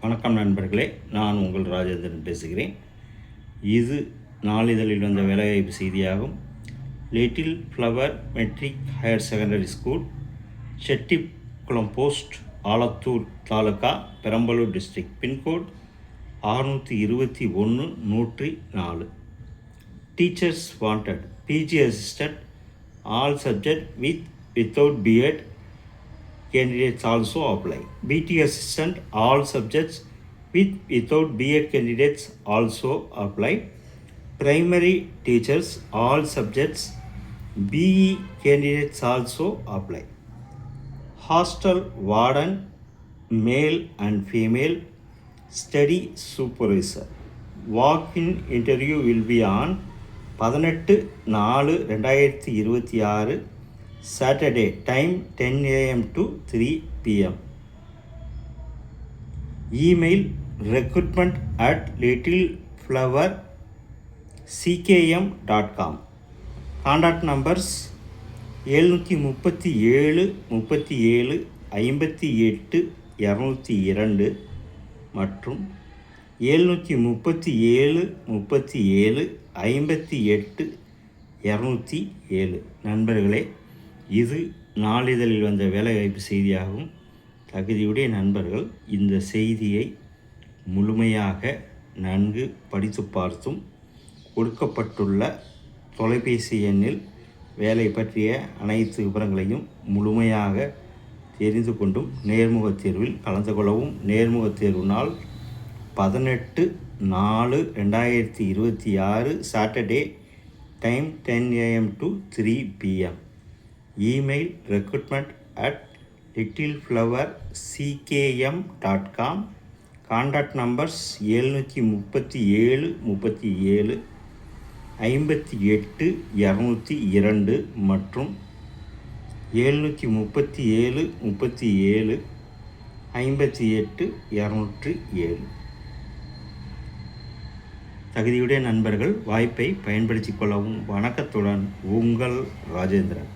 வணக்கம் நண்பர்களே, நான் உங்கள் ராஜேந்திரன் பேசுகிறேன். இது நாளிதழில் வந்த வேலைவாய்ப்பு செய்தியாகும். Little flower matric higher secondary school, Chettikulam post, Alathur taluka, Perambalur district, pincode 621-104. Teachers wanted, PG assistant, all subject without B.Ed candidates also apply. BT assistant, all subjects without B.Ed candidates also apply. Primary teachers, all subjects BE candidates also apply. Hostel warden, male and female, study supervisor. Walk-in interview will be on 18/4/2026 Saturday, time 10 a.m. to 3 p.m. Email recruitment@littleflowerckm.com. Contact numbers 737 37 58 202 மற்றும் 737 37 58 207. நண்பர்களே, இது நாளிதழில் வந்த வேலைவாய்ப்பு செய்தியாகும். தகுதியுடைய நண்பர்கள் இந்த செய்தியை முழுமையாக நன்கு படித்து பார்த்தும் கொடுக்கப்பட்டுள்ள தொலைபேசி எண்ணில் வேலை பற்றிய அனைத்து விவரங்களையும் முழுமையாக தெரிந்து கொண்டும் நேர்முகத் தேர்வில் கலந்து கொள்ளவும். நேர்முகத் தேர்வு நாள் 18/4/2026 Saturday, time 10 a.m. to 3 p.m. Email recruitment@littleflowerckm.com. Contact numbers 737 37 58 202 மற்றும் 737 37 58 207. தகுதியுடைய நண்பர்கள் வாய்ப்பை பயன்படுத்திக் கொள்ளவும். வணக்கத்துடன் உங்கள் ராஜேந்திரன்.